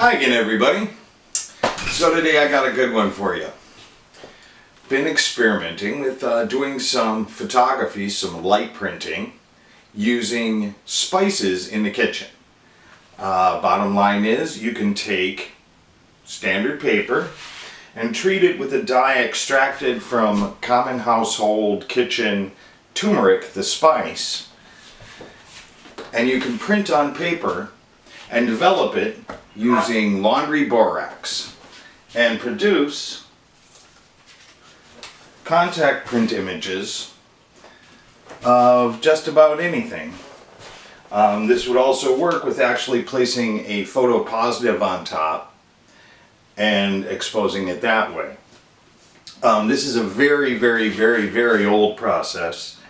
Hi again, everybody. So today I got a good one for you. Been experimenting with doing some photography, some light printing, using spices in the kitchen. Bottom line is you can take standard paper and treat it with a dye extracted from common household kitchen turmeric, the spice, and you can print on paper and develop it using laundry borax and produce contact print images of just about anything. This would also work with actually placing a photo positive on top and exposing it that way. This is a very old process.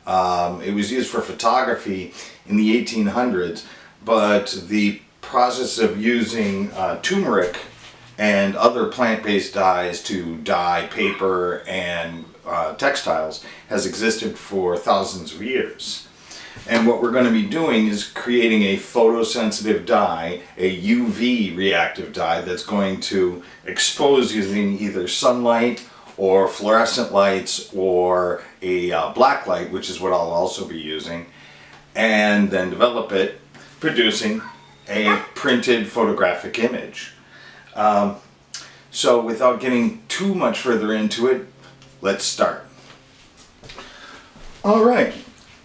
It was used for photography in the 1800s, but the process of using turmeric and other plant-based dyes to dye paper and textiles has existed for thousands of years. And what we're going to be doing is creating a photosensitive dye, a UV reactive dye that's going to expose using either sunlight or fluorescent lights or a black light, which is what I'll also be using, and then develop it, producing a printed photographic image. So without getting too much further into it, let's start. Alright,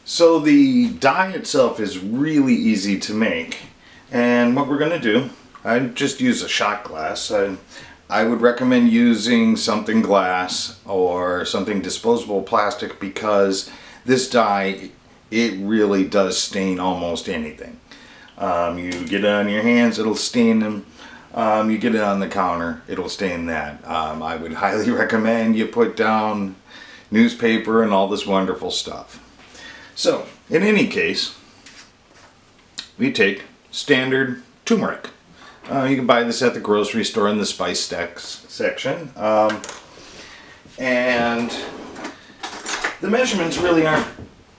so the dye itself is really easy to make, and what we're going to do, I just use a shot glass. I would recommend using something glass or something disposable plastic because this dye, it really does stain almost anything. You get it on your hands, it'll stain them. You get it on the counter, it'll stain that. I would highly recommend you put down newspaper and all this wonderful stuff. So, in any case, we take standard turmeric. You can buy this at the grocery store in the spice section. And the measurements really aren't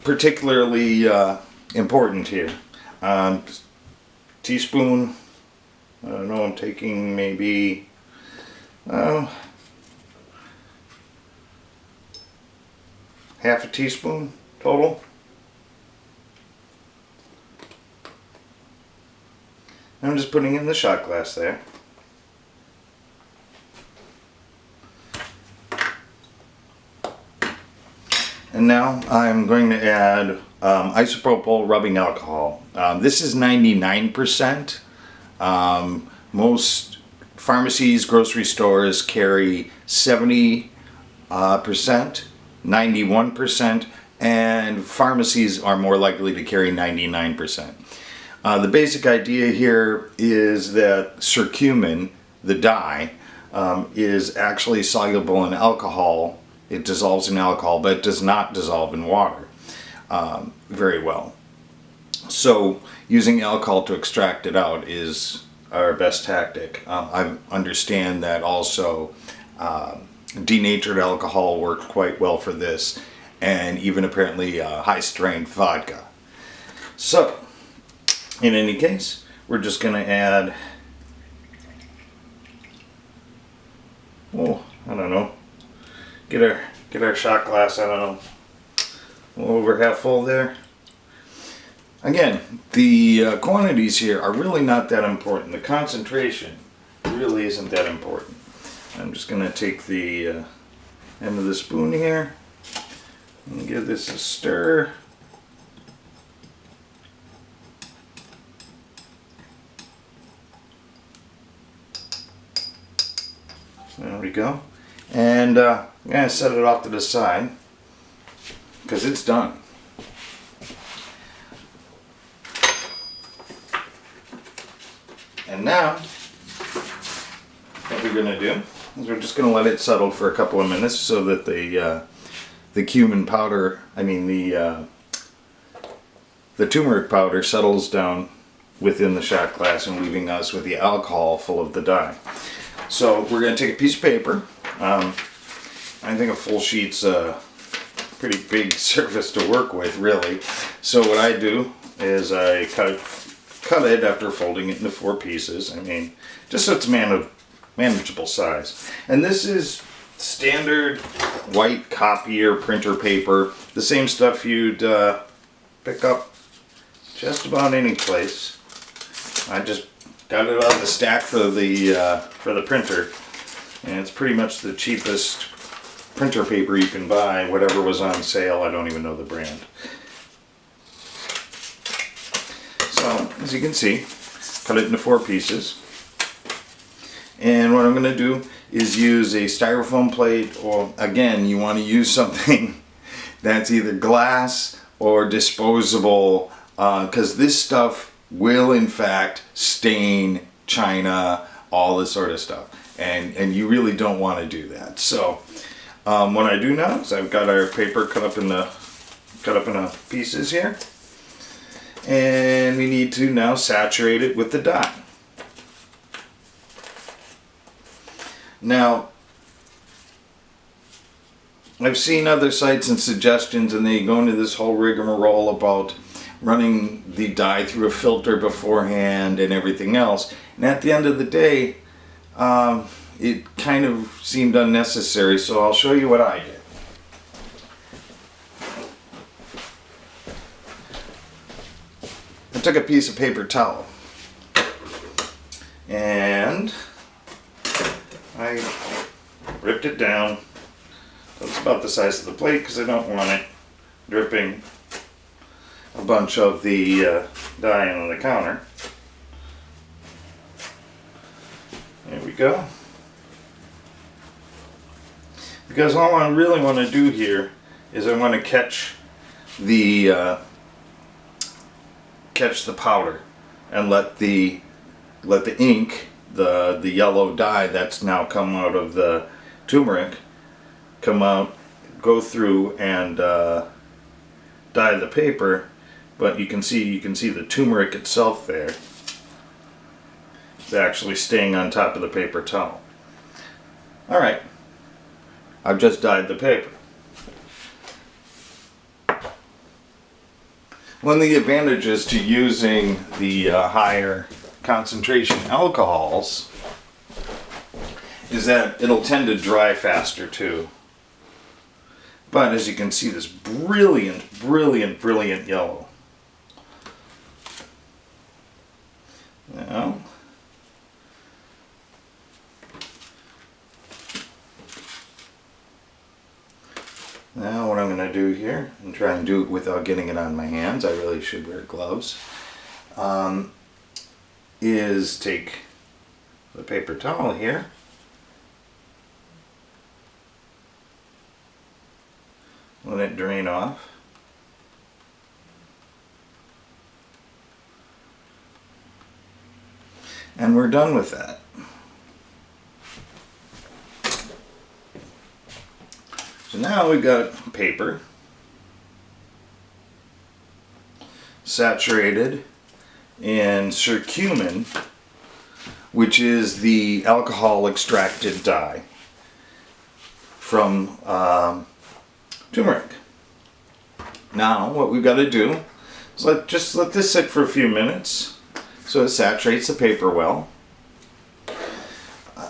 particularly important here. Teaspoon, I don't know, I'm taking maybe half a teaspoon total. I'm just putting in the shot glass there. And now I'm going to add isopropyl rubbing alcohol. This is 99%. Most pharmacies, grocery stores carry 70%, 91%, and pharmacies are more likely to carry 99%. The basic idea here is that curcumin, the dye, is actually soluble in alcohol. It dissolves in alcohol, but it does not dissolve in water very well. So using alcohol to extract it out is our best tactic. I understand that also denatured alcohol works quite well for this, and even apparently high-strength vodka. So, in any case, we're just going to add, I don't know, get our shot glass, I don't know, a little over half full there. Again, the quantities here are really not that important. The concentration really isn't that important. I'm just going to take the end of the spoon here and give this a stir. There we go. And I'm going to set it off to the side because it's done. And now, what we're going to do is we're just going to let it settle for a couple of minutes so that the cumin powder, the turmeric powder settles down within the shot glass and leaving us with the alcohol full of the dye. So we're going to take a piece of paper. I think a full sheet's a pretty big surface to work with, really. So what I do is I cut cut it after folding it into 4 pieces. I mean, just so it's manageable size. And this is standard white copier printer paper, the same stuff you'd pick up just about any place. I just got it out of the stack for the printer, and it's pretty much the cheapest printer paper you can buy, whatever was on sale. I don't even know the brand. So, as you can see, cut it into 4 pieces. And what I'm going to do is use a styrofoam plate, or again, you want to use something that's either glass or disposable, because this stuff will in fact stain china, all this sort of stuff, and you really don't want to do that. So what I do now is I've got our paper cut up in pieces here, and we need to now saturate it with the dye. Now, I've seen other sites and suggestions, and they go into this whole rigmarole about running the dye through a filter beforehand and everything else. And at the end of the day, it kind of seemed unnecessary, so I'll show you what I did. I took a piece of paper towel and I ripped it down. It's about the size of the plate because I don't want it dripping a bunch of the dye on the counter. There we go. Because all I really want to do here is I want to catch the powder and let the ink, the yellow dye that's now come out of the turmeric, come out, go through and dye the paper. But you can see the turmeric itself there. It's actually staying on top of the paper towel. All right, I've just dyed the paper. One of the advantages to using the higher concentration alcohols is that it'll tend to dry faster too. But as you can see, this brilliant yellow. Now, what I'm going to do here, and try and do it without getting it on my hands, I really should wear gloves, is take the paper towel here, let it drain off, and we're done with that. So now we've got paper saturated in curcumin, which is the alcohol extracted dye from turmeric. Now what we've got to do is just let this sit for a few minutes so it saturates the paper well,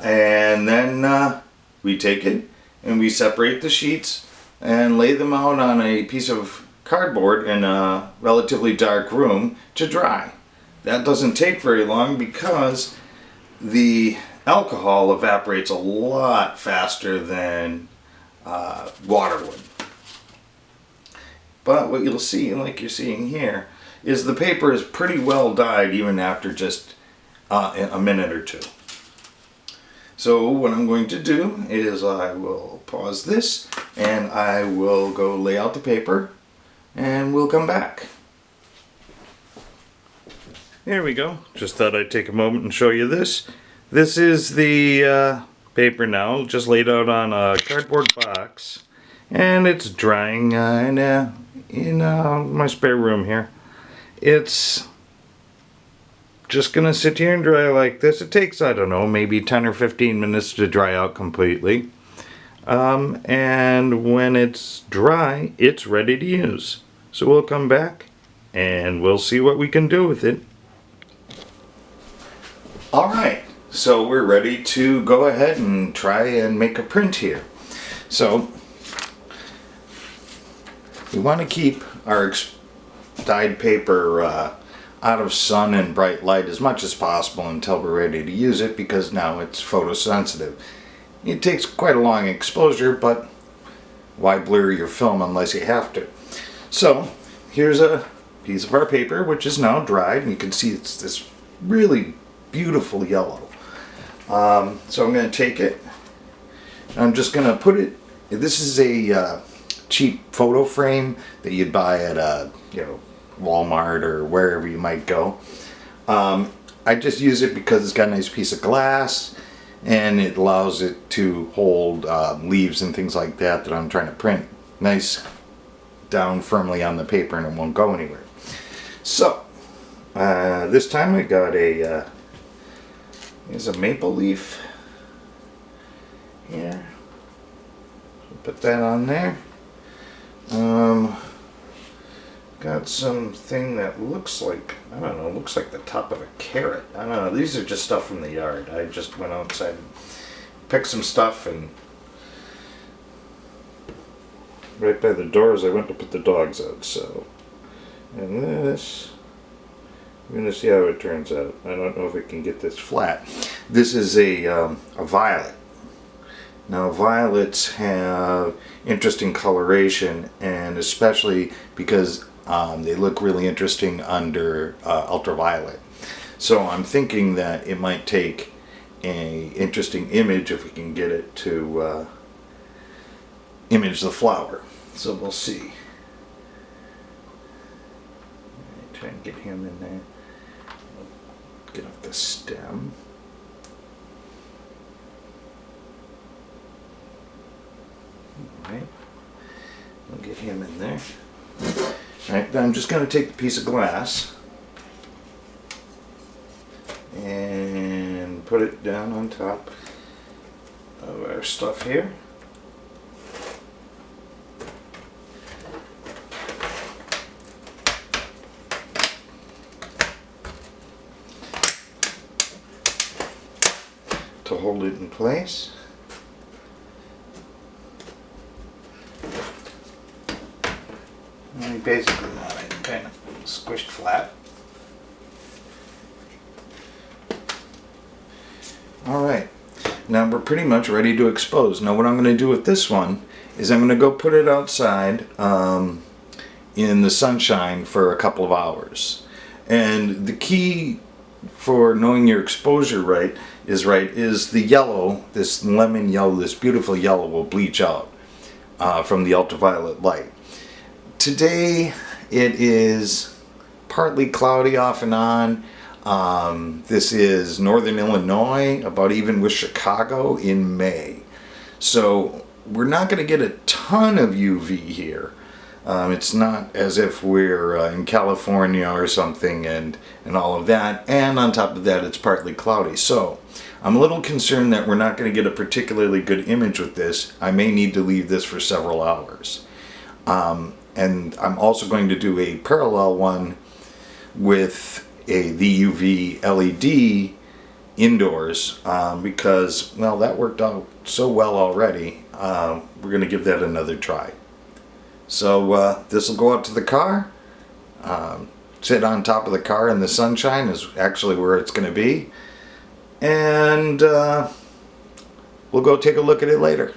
and then we take it and we separate the sheets and lay them out on a piece of cardboard in a relatively dark room to dry. That doesn't take very long because the alcohol evaporates a lot faster than water would. But what you'll see, like you're seeing here, is the paper is pretty well dyed even after just a minute or two. So what I'm going to do is I will pause this and I will go lay out the paper and we'll come back. There we go. Just thought I'd take a moment and show you this. This is the paper now, just laid out on a cardboard box, and it's drying in my spare room here. It's just gonna sit here and dry like this. It takes, I don't know, maybe 10 or 15 minutes to dry out completely. And when it's dry, it's ready to use. So we'll come back and we'll see what we can do with it. Alright, so we're ready to go ahead and try and make a print here. So we want to keep our dyed paper out of sun and bright light as much as possible until we're ready to use it, because now it's photosensitive. It takes quite a long exposure, but why blur your film unless you have to? So here's a piece of our paper which is now dried, and you can see it's this really beautiful yellow. So I'm going to take it, and I'm just going to put it, this is a cheap photo frame that you'd buy at Walmart or wherever you might go. I just use it because it's got a nice piece of glass and it allows it to hold leaves and things like that that I'm trying to print nice down firmly on the paper, and it won't go anywhere. So this time I got here's a maple leaf here. Put that on there. Got something that looks like, I don't know, looks like the top of a carrot. I don't know, these are just stuff from the yard. I just went outside and picked some stuff, and right by the doors I went to put the dogs out, so. And this, I'm going to see how it turns out. I don't know if we can get this flat. This is a violet. Now violets have interesting coloration, and especially because they look really interesting under ultraviolet. So I'm thinking that it might take an interesting image if we can get it to image the flower. So we'll see. Try and get him in there. Get off the stem. Alright, we'll get him in there. Alright, then I'm just going to take the piece of glass and put it down on top of our stuff here. To hold it in place. And basically now it's kind of squished flat. Alright, now we're pretty much ready to expose. Now what I'm going to do with this one is I'm going to go put it outside in the sunshine for a couple of hours. And the key for knowing your exposure is the yellow, this lemon yellow, this beautiful yellow will bleach out from the ultraviolet light. Today it is partly cloudy off and on. This is northern Illinois, about even with Chicago in May. So we're not going to get a ton of UV here. It's not as if we're in California or something and all of that. And on top of that, it's partly cloudy. So I'm a little concerned that we're not going to get a particularly good image with this. I may need to leave this for several hours. And I'm also going to do a parallel one with the UV LED indoors because, well, that worked out so well already. We're going to give that another try. So this will go out to the car, sit on top of the car in the sunshine is actually where it's going to be, and we'll go take a look at it later.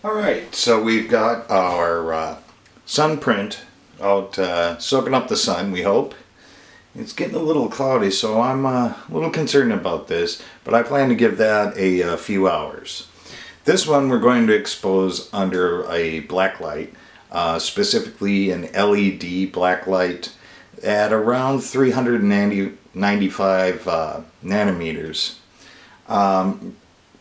Alright, so we've got our sun print out soaking up the sun, we hope. It's getting a little cloudy, so I'm a little concerned about this, but I plan to give that a few hours. This one we're going to expose under a black light, specifically an LED black light at around 395 nanometers.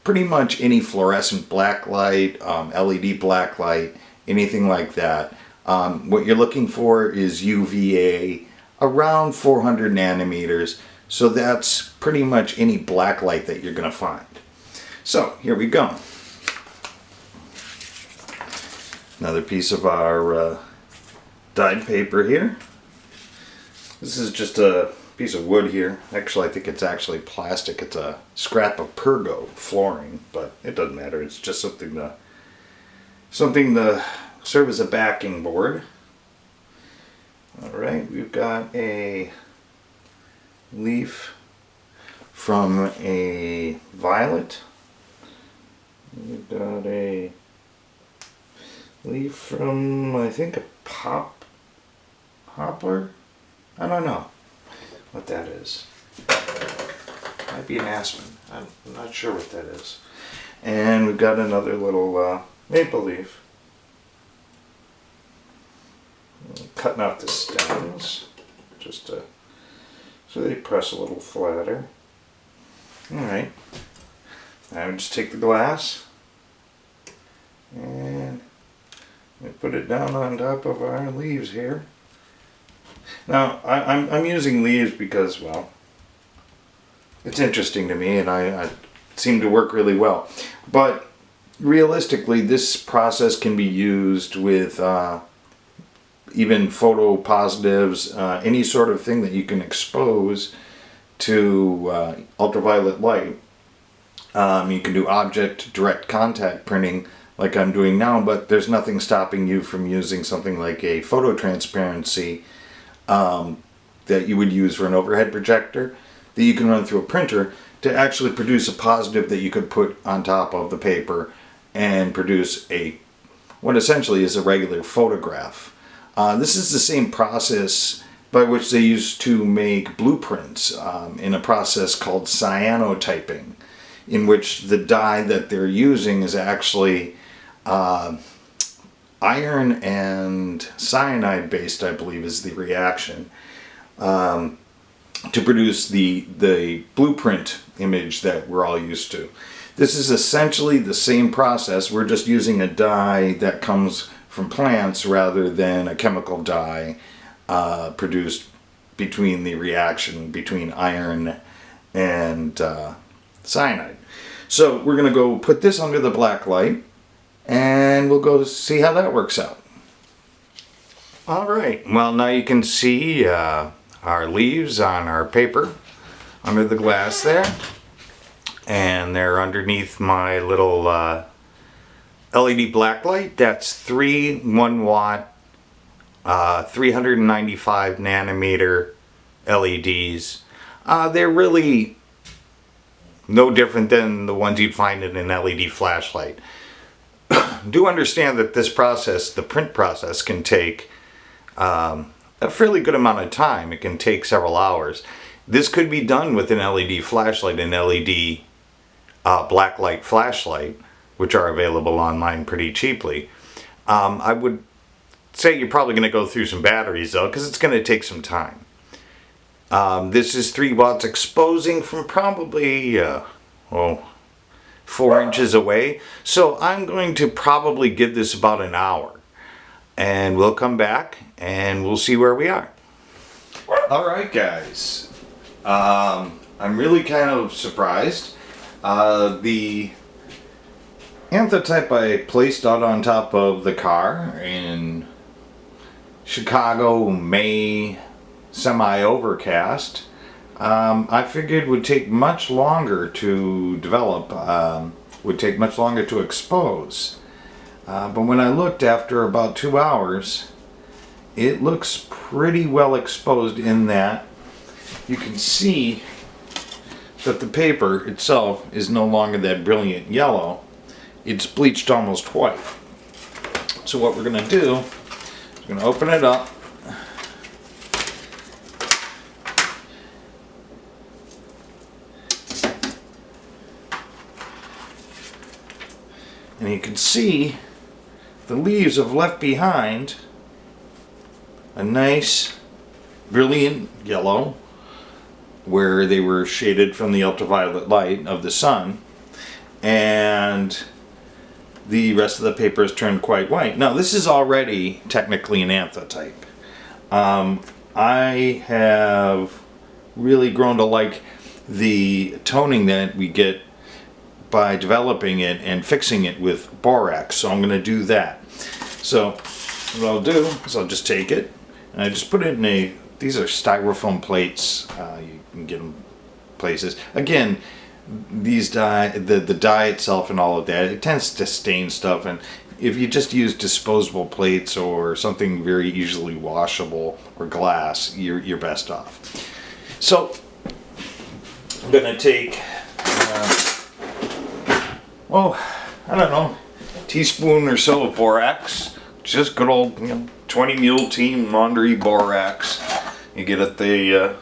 Pretty much any fluorescent black light, LED black light, anything like that. What you're looking for is UVA around 400 nanometers, so that's pretty much any black light that you're going to find. So here we go. Another piece of our dyed paper here. This is just a piece of wood here. Actually, I think it's actually plastic. It's a scrap of Pergo flooring, but it doesn't matter. It's just something to serve as a backing board. All right, we've got a leaf from a violet. We've got a leaf from, I think, a poplar. I don't know what that is. Might be an aspen. I'm not sure what that is. And we've got another little maple leaf. Cutting off the stems just to, so they press a little flatter. Alright. Now we just take the glass and we put it down on top of our leaves here. Now I'm using leaves because, well, it's interesting to me and I seem to work really well. But realistically, this process can be used with even photo positives, any sort of thing that you can expose to ultraviolet light. You can do object direct contact printing like I'm doing now, but there's nothing stopping you from using something like a photo transparency that you would use for an overhead projector that you can run through a printer to actually produce a positive that you could put on top of the paper and produce what essentially is a regular photograph. This is the same process by which they used to make blueprints in a process called cyanotyping, in which the dye that they're using is actually iron and cyanide based, I believe is the reaction, to produce the blueprint image that we're all used to. This is essentially the same process. We're just using a dye that comes from plants rather than a chemical dye produced between the reaction between iron and cyanide. So we're going to go put this under the black light and we'll go see how that works out. Alright, well now you can see our leaves on our paper under the glass there, and they're underneath my little LED black light. That's 3 1-watt 395 nanometer LEDs. They're really no different than the ones you'd find in an LED flashlight. Do understand that this process, the print process, can take a fairly good amount of time. It can take several hours. This could be done with an LED flashlight, an LED blacklight flashlight, which are available online pretty cheaply. I would say you're probably going to go through some batteries though, because it's going to take some time. This is 3 watts exposing from probably 4 inches away. So I'm going to probably give this about an hour. And we'll come back and we'll see where we are. Alright guys. I'm really kind of surprised. The Anthotype I placed out on top of the car in Chicago, May, semi-overcast, I figured would take much longer to develop, would take much longer to expose. But when I looked after about 2 hours, it looks pretty well exposed in that you can see that the paper itself is no longer that brilliant yellow. It's bleached almost white. So what we're going to do is we're going to open it up. And you can see the leaves have left behind a nice brilliant yellow where they were shaded from the ultraviolet light of the sun, and the rest of the paper has turned quite white. Now this is already technically an Anthotype. I have really grown to like the toning that we get by developing it and fixing it with borax, so I'm going to do that. So what I'll do is I'll just take it and I just put it in a these are styrofoam plates. You can get them places. Again, these the dye itself and all of that, it tends to stain stuff, and if you just use disposable plates or something very easily washable or glass, you're best off. So I'm gonna take I don't know, a teaspoon or so of borax, just good old 20 mule team laundry borax. You get at the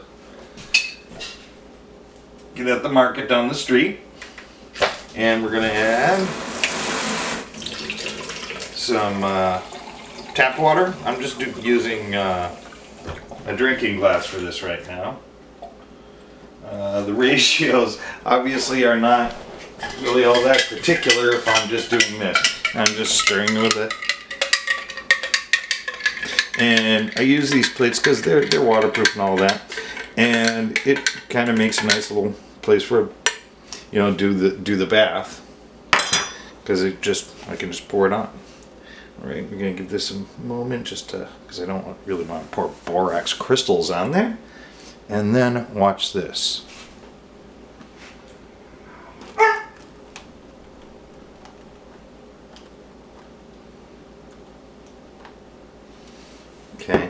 market down the street, and we're gonna add some tap water. I'm just using a drinking glass for this right now. The ratios obviously are not really all that particular if I'm just doing this. I'm just stirring with it. And I use these plates because they're waterproof and all that. And it kind of makes a nice little place for, do the bath. Because I can just pour it on. Alright, we're going to give this a moment just because I don't really want to pour borax crystals on there. And then watch this. Okay.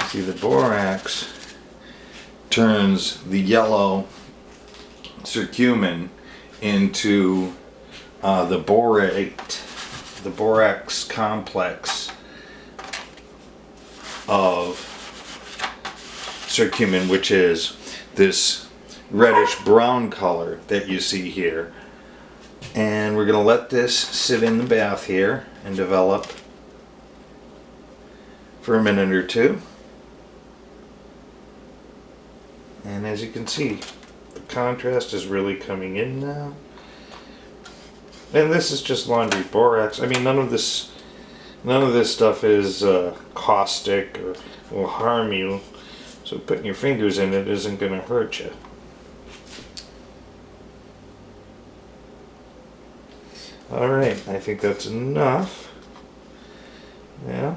See, the borax turns the yellow curcumin into the borax complex of curcumin, which is this reddish brown color that you see here. And we're going to let this sit in the bath here and develop for a minute or two. And as you can see, the contrast is really coming in now. And this is just laundry borax. I mean, none of this stuff is caustic or will harm you. So putting your fingers in it isn't going to hurt you. Alright, I think that's enough. Yeah.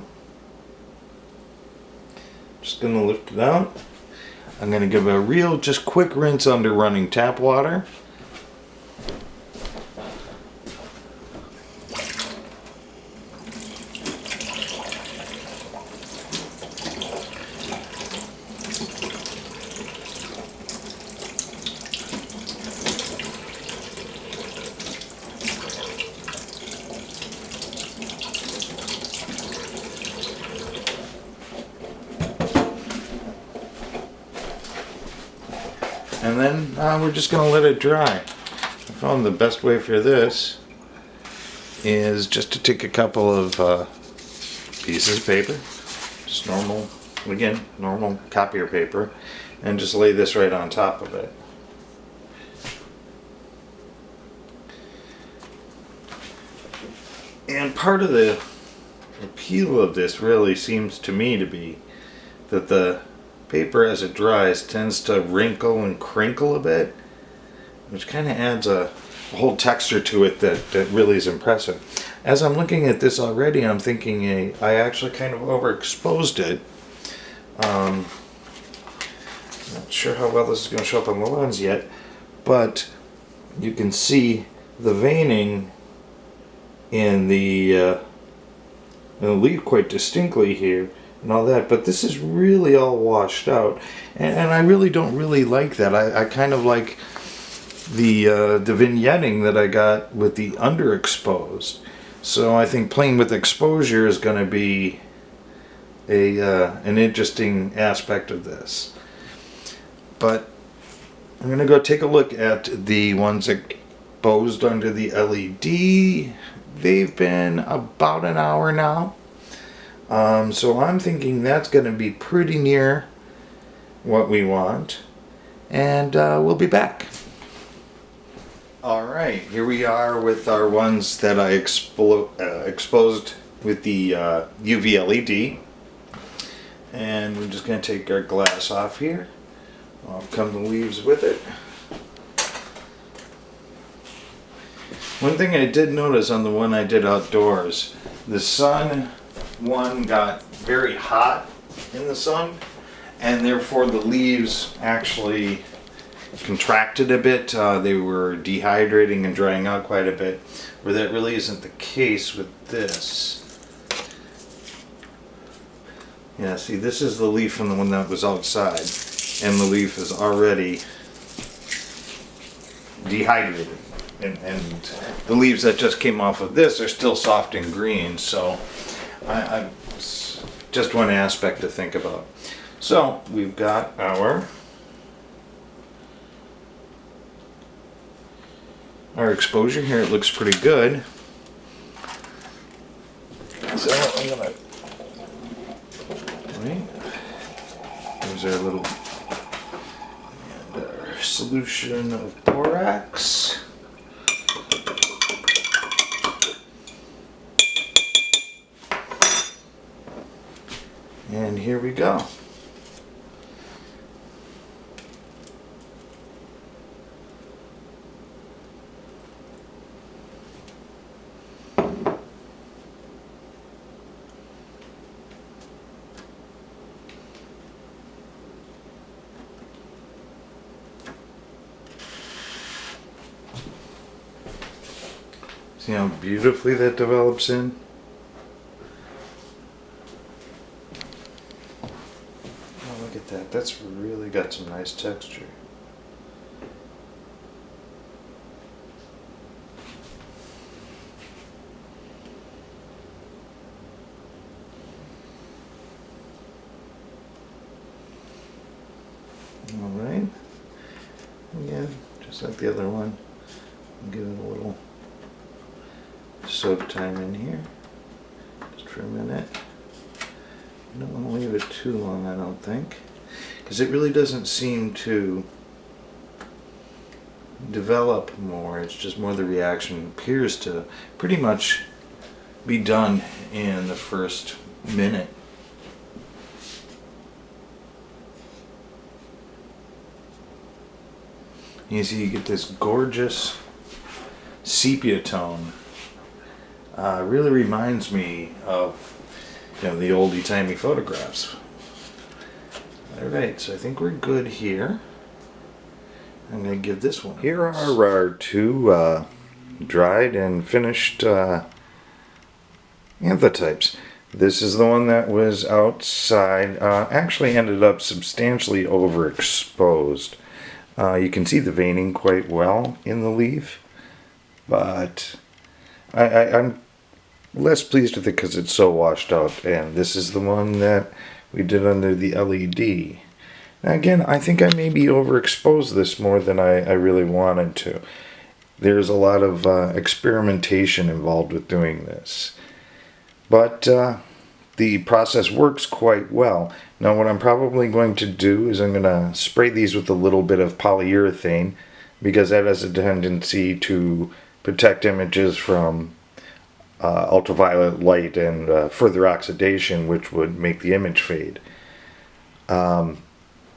Just going to lift it out. I'm going to give a real, just quick rinse under running tap water. And then we're just going to let it dry. I found the best way for this is just to take a couple of pieces of paper, just normal copier paper, and just lay this right on top of it. And part of the appeal of this really seems to me to be that the paper as it dries tends to wrinkle and crinkle a bit, which kind of adds a whole texture to it that really is impressive. As I'm looking at this already, I'm thinking I actually kind of overexposed it. Not sure how well this is going to show up on the lens yet, but you can see the veining in the leaf quite distinctly here and all that, but this is really all washed out, and I really don't really like that. I kind of like the vignetting that I got with the underexposed. So I think playing with exposure is going to be an interesting aspect of this. But I'm going to go take a look at the ones exposed under the LED. They've been about an hour now. So I'm thinking that's going to be pretty near what we want. And we'll be back. Alright, here we are with our ones that I exposed with the UV LED. And we're just going to take our glass off here. Off come the leaves with it. One thing I did notice on the one I did outdoors, the sun one got very hot in the sun, and therefore the leaves actually contracted a bit. They were dehydrating and drying out quite a bit, where that really isn't the case with this. Yeah, see, this is the leaf from the one that was outside, and the leaf is already dehydrated. And the leaves that just came off of this are still soft and green, so I just one aspect to think about. So we've got our exposure here. It looks pretty good. So I'm gonna wait. Here's our little our solution of borax. And here we go. See how beautifully that develops in? Oh, look at that. That's really got some nice texture. Alright. Again, just like the other one. Give it a little soak time in here, just for a minute. I don't want to leave it too long, I don't think, because it really doesn't seem to develop more. It's just more the reaction appears to pretty much be done in the first minute. You see, you get this gorgeous sepia tone. Really reminds me of, you know, the oldie-timey photographs. Alright, so I think we're good here. I'm going to give this one. Here are our two dried and finished anthotypes. This is the one that was outside. Actually ended up substantially overexposed. You can see the veining quite well in the leaf, but I'm less pleased with it because it's so washed out. And this is the one that we did under the LED. Now again, I think I maybe overexposed this more than I really wanted to. There's a lot of experimentation involved with doing this. But the process works quite well. Now what I'm probably going to do is I'm going to spray these with a little bit of polyurethane, because that has a tendency to protect images from ultraviolet light and further oxidation, which would make the image fade.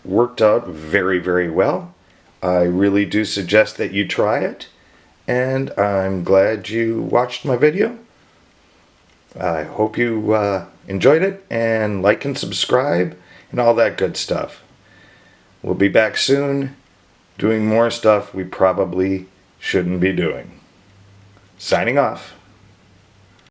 Worked out very, very well. I really do suggest that you try it, and I'm glad you watched my video. I hope you enjoyed it, and like and subscribe and all that good stuff. We'll be back soon doing more stuff we probably shouldn't be doing. Signing off.